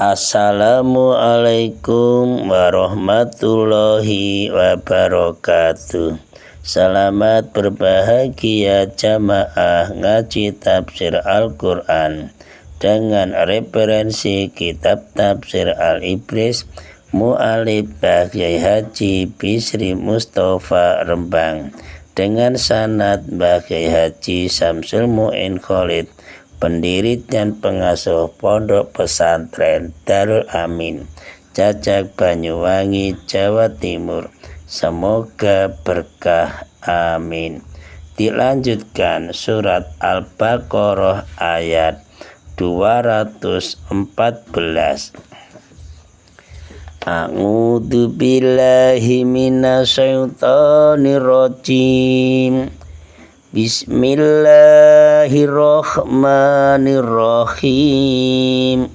Assalamualaikum warahmatullahi wabarakatuh. Selamat berbahagia jamaah ngaji tafsir Al-Quran dengan referensi kitab tafsir Al-Ibris Mu'alif Kyai Haji Bisri Mustafa Rembang dengan sanad Kyai Haji Samsul Mu'in Khalid, pendiri dan pengasuh Pondok Pesantren Darul Amin, Cacak Banyuwangi, Jawa Timur. Semoga berkah, amin. Dilanjutkan surat Al-Baqarah ayat 214. A'udzu billahi minasyaitonir rajim. Bismillahirrahmanirrahim.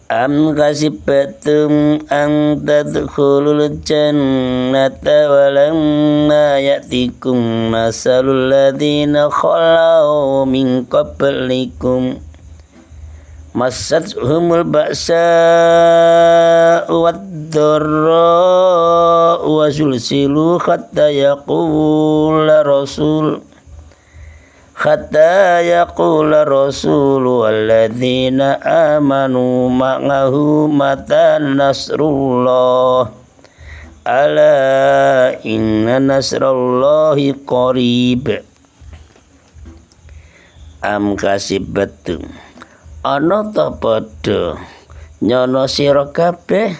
Am hasibtum an tadkhulul jannata walamma ya'tikum masalul ladzina khalau min qablikum massathumul ba'sa wad-dharra wa zulzilu hatta yaqula rasul walladzina amanu ma'ahu mata nasrullah ala inna nasrallahi qarib. Am kasibatu ana ta padha nyono sira kabeh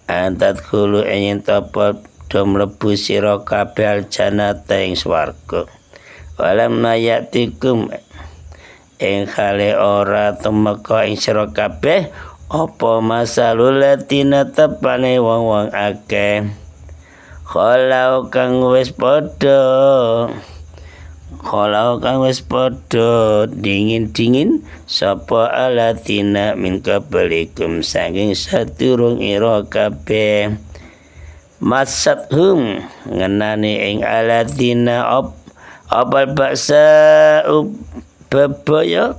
antat khulu ing ta padha mlebu sira kabeh aljannata ing swarga walam nayatikum ing khale ora temeka ing sira kabeh apa masalul latina tepane wong-wong akeh khalau kang wis padha dingin sapa alatina min qablikum saking sadurung ira kabeh masathum ngenani ing alatina abal baksa bebaya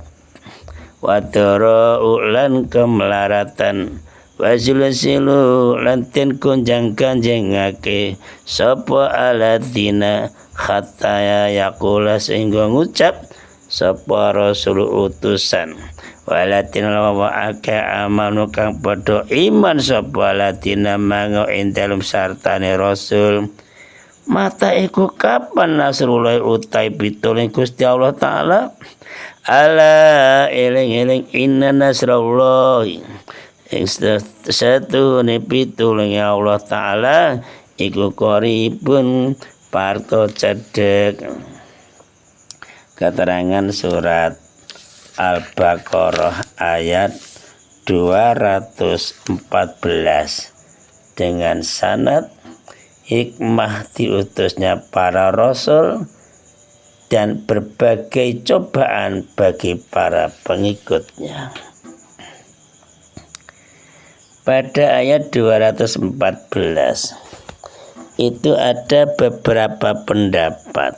wadara ulan kemelaratan wazulasilu lanten kunjang kanjengake sapa alatina khataya yakula sehingga ngucap sapa rasul utusan walatin lawa ake amanu kang padha iman sapa latina mango ing dalem sartane rasul mata iku kapan nasrullah utai pitulung Gusti Allah taala ala eling-eling inna nasrullah ing satune pitulung Allah taala iku qaribun parto cedek. Keterangan surat Al-Baqarah ayat 214 dengan sanad hikmah diutusnya para rasul dan berbagai cobaan bagi para pengikutnya. Pada ayat 214 itu ada beberapa pendapat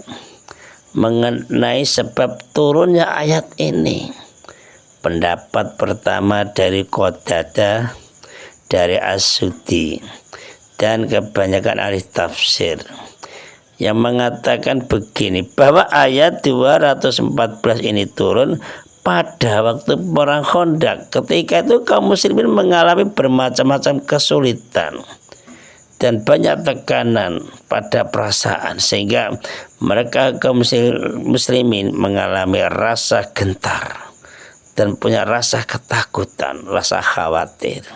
mengenai sebab turunnya ayat ini. Pendapat pertama dari Qatadah, dari As-Suddi, dan kebanyakan ahli tafsir yang mengatakan begini, bahwa ayat 214 ini turun pada waktu perang Khandaq. Ketika itu kaum muslimin mengalami bermacam-macam kesulitan dan banyak tekanan pada perasaan, sehingga mereka kaum muslimin mengalami rasa gentar dan punya rasa ketakutan, rasa khawatir.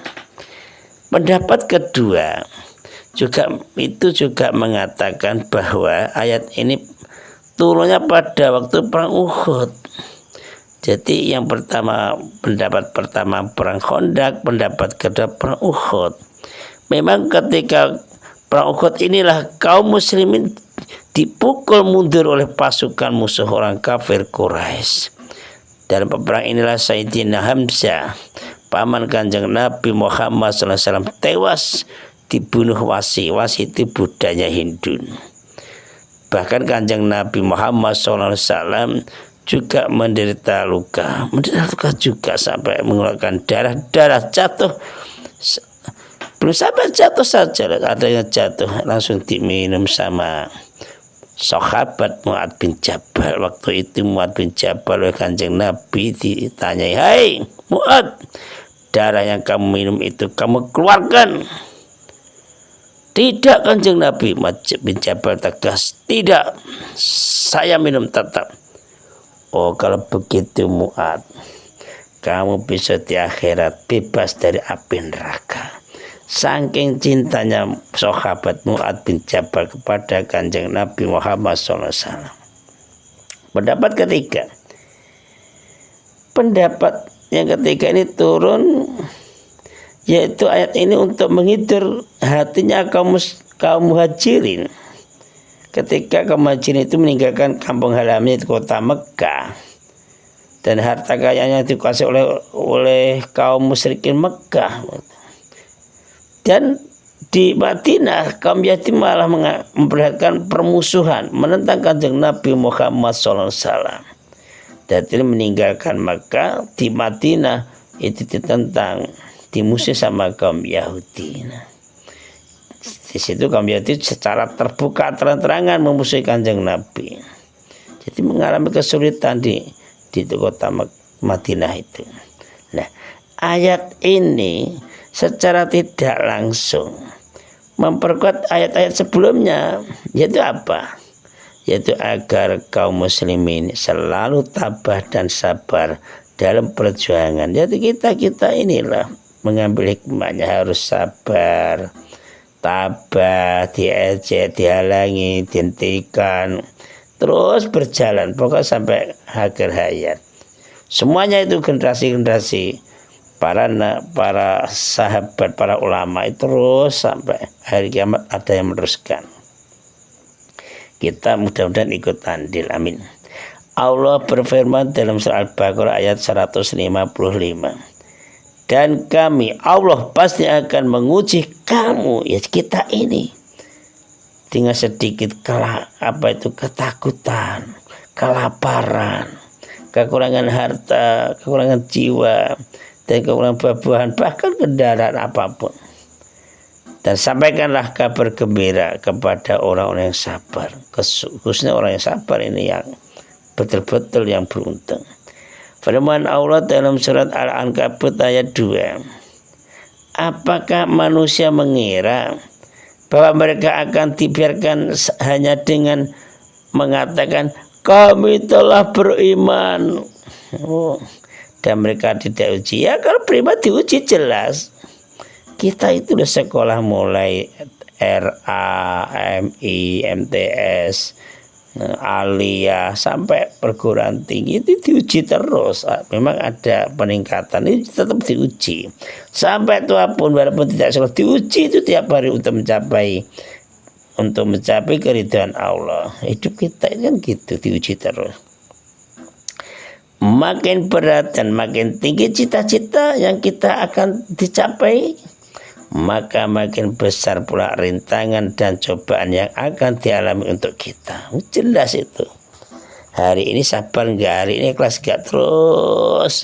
Pendapat kedua juga mengatakan bahwa ayat ini turunnya pada waktu perang Uhud. Jadi yang pertama, pendapat pertama perang Khandaq, pendapat kedua perang Uhud. Memang ketika perang Uhud inilah kaum muslimin dipukul mundur oleh pasukan musuh orang kafir Quraisy. Dalam peperangan inilah Sayyidina Hamzah, paman Kanjeng Nabi Muhammad SAW, tewas dibunuh Wasi. Wasi itu budanya Hindu. Bahkan Kanjeng Nabi Muhammad SAW juga menderita luka juga sampai mengeluarkan darah jatuh. Belum sampai jatuh saja, adanya jatuh langsung diminum sama sahabat Mu'adz bin Jabal. Waktu itu Mu'adz bin Jabal oleh Kanjeng Nabi ditanyai, "Hai Mu'adz, darah yang kamu minum itu kamu keluarkan?" "Tidak Kanjeng Nabi." Mu'adz bin Jabal tegas, "Tidak, saya minum tetap." "Oh, kalau begitu Mu'adz, kamu bisa di akhirat bebas dari api neraka." Saking cintanya sahabat Mu'adz bin Jabal kepada Kanjeng Nabi Muhammad SAW. Pendapat yang ketiga ini turun, yaitu ayat ini untuk menghibur hatinya kaum muhajirin. Ketika kaum muhajirin itu meninggalkan kampung halaman di kota Mekah dan harta kekayaannya dikuasai oleh kaum musyrikin Mekah. Dan di Madinah kaum Yahudi malah memperlihatkan permusuhan, menentang Kanjeng Nabi Muhammad SAW. Dan ini meninggalkan Makkah, di Madinah itu ditentang, dimusuhi sama kaum Yahudi. Di situ kaum Yahudi secara terbuka terang-terangan memusuhi Kanjeng Nabi. Jadi mengalami kesulitan di kota Madinah itu. Nah, ayat ini secara tidak langsung memperkuat ayat-ayat sebelumnya, yaitu apa? Yaitu agar kaum muslimin selalu tabah dan sabar dalam perjuangan. Jadi kita inilah mengambil hikmahnya, harus sabar, tabah, diejek, dihalangi, dihentikan, terus berjalan pokoknya sampai akhir hayat. Semuanya itu generasi-generasi para sahabat, para ulama itu terus sampai hari kiamat ada yang meneruskan. Kita mudah-mudahan ikut andil, amin. Allah berfirman dalam surah Al-Baqarah ayat 155, "Dan kami Allah pasti akan menguji kamu," ya kita ini, dengan sedikit ketakutan, kelaparan, kekurangan harta, kekurangan jiwa, dan kekurangan buah-buahan, bahkan kendaraan apapun. Dan sampaikanlah kabar gembira kepada orang-orang yang sabar. Khususnya orang yang sabar ini yang betul-betul yang beruntung. Firman Allah dalam surat Al-Ankabut ayat 2. Apakah manusia mengira bahwa mereka akan dibiarkan hanya dengan mengatakan kami telah beriman, dan mereka tidak uji? Ya, kalau beriman diuji jelas. Kita itu udah sekolah mulai RA, MI, MTS, Aliyah sampai perguruan tinggi itu diuji terus. Memang ada peningkatan, itu tetap diuji. Sampai tua pun walaupun tidak sekolah diuji itu tiap hari untuk mencapai keridhaan Allah. Hidup kita itu kan gitu, diuji terus. Makin berat dan makin tinggi cita-cita yang kita akan dicapai, maka makin besar pula rintangan dan cobaan yang akan dialami untuk kita. Jelas itu. Hari ini sabar enggak, hari ini ikhlas enggak, terus.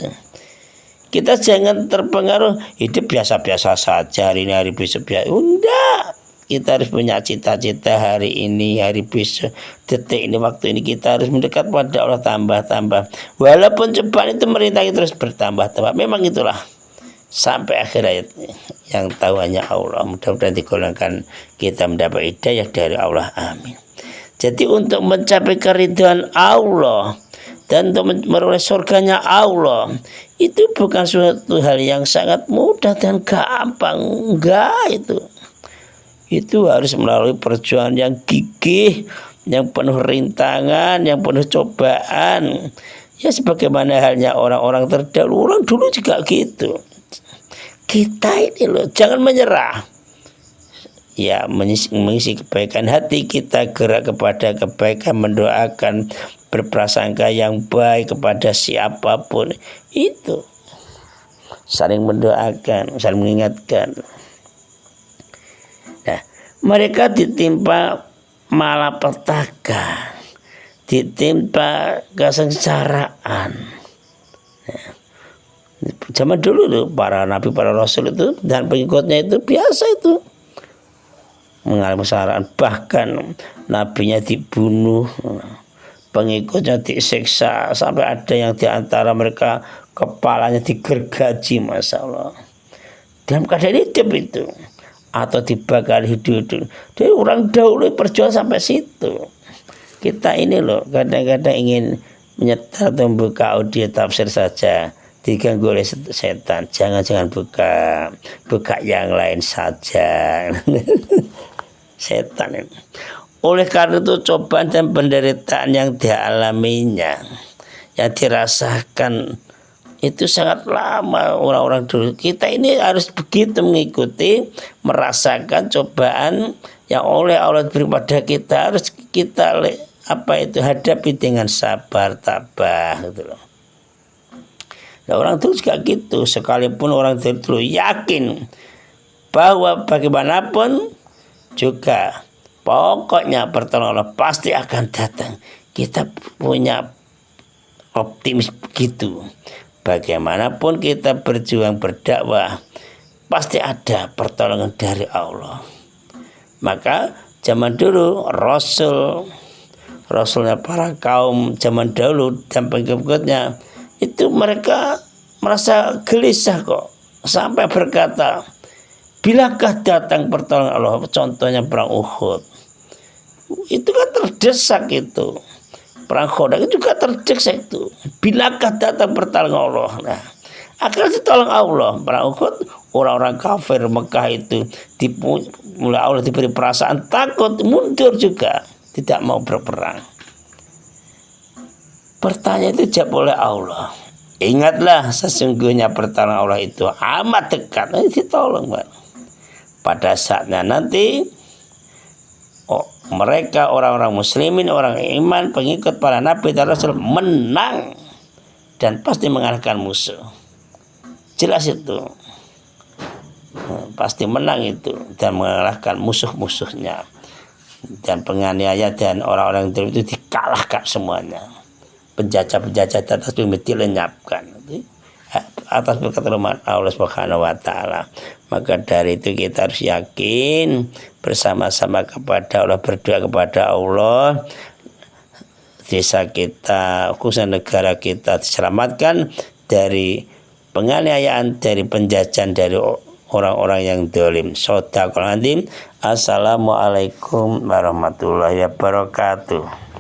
Kita jangan terpengaruh hidup biasa-biasa saja, hari ini hari besok biasa. Enggak. Kita harus punya cita-cita hari ini, hari besok, detik ini, waktu ini kita harus mendekat pada Allah tambah-tambah. Walaupun cobaan itu merintangi terus bertambah-tambah. Memang itulah sampai akhir ayat yang tahu hanya Allah. Mudah-mudahan digolongkan kita mendapat hidayah dari Allah, amin. Jadi untuk mencapai keridhaan Allah dan untuk meroleh surganya Allah itu bukan suatu hal yang sangat mudah dan gampang, enggak. Itu harus melalui perjuangan yang gigih, yang penuh rintangan, yang penuh cobaan. Ya sebagaimana halnya orang-orang terdahulu, orang dulu juga gitu. Kita ini loh, jangan menyerah. Ya, mengisi kebaikan hati kita, gerak kepada kebaikan, mendoakan, berprasangka yang baik kepada siapapun. Itu saling mendoakan, saling mengingatkan. Nah, mereka ditimpa malapetaka ditimpa kesengsaraan. Zaman dulu tuh para nabi, para rasul itu dan pengikutnya itu biasa itu mengalami kesengsaraan, bahkan nabinya dibunuh, pengikutnya disiksa, sampai ada yang diantara mereka kepalanya digergaji, masya Allah, dalam keadaan hidup itu, atau dibakar hidup. Jadi orang dahulu berjuang sampai situ. Kita ini loh kadang-kadang ingin menyetar atau membuka audio tafsir saja diganggu oleh setan. Jangan buka yang lain saja. Setan ini. Oleh karena itu cobaan dan penderitaan yang dialaminya, yang dirasakan itu sangat lama orang-orang dulu. Kita ini harus begitu mengikuti, merasakan cobaan yang oleh Allah beri pada kita, harus kita hadapi dengan sabar, tabah gitu loh. Nah, orang dulu juga gitu, sekalipun orang dulu yakin bahwa bagaimanapun juga pokoknya pertolongan Allah pasti akan datang. Kita punya optimis begitu. Bagaimanapun kita berjuang berdakwah, pasti ada pertolongan dari Allah. Maka zaman dulu Rasulnya para kaum zaman dahulu dan pengikutnya itu mereka merasa gelisah kok, sampai berkata, bilakah datang pertolongan Allah? Contohnya perang Uhud, itu kan terdesak itu. Perang Khandaq itu juga terdesak itu. Bilakah datang pertolongan Allah? Nah, akhirnya ditolong Allah. Perang Uhud, orang-orang kafir Mekah itu mulai Allah diberi perasaan takut, mundur juga, tidak mau berperang. Pertanyaan itu dijawab oleh Allah. Ingatlah sesungguhnya pertolongan Allah itu amat dekat. Ini ditolong, Pak. Pada saatnya nanti mereka orang-orang muslimin, orang iman, pengikut para nabi dan rasul menang dan pasti mengalahkan musuh. Jelas itu. Pasti menang itu dan mengalahkan musuh-musuhnya. Dan penganiaya dan orang-orang itu dikalahkan semuanya. Penjajah-penjajah atas itu dilenyapkan atas berkat rahmat Allah Subhanahu wa taala. Maka dari itu kita harus yakin bersama-sama kepada Allah, berdoa kepada Allah, desa kita, khususnya negara kita diselamatkan dari penganiayaan, dari penjajahan dari orang-orang yang zalim. Shadaqal azim. Assalamualaikum warahmatullahi wabarakatuh.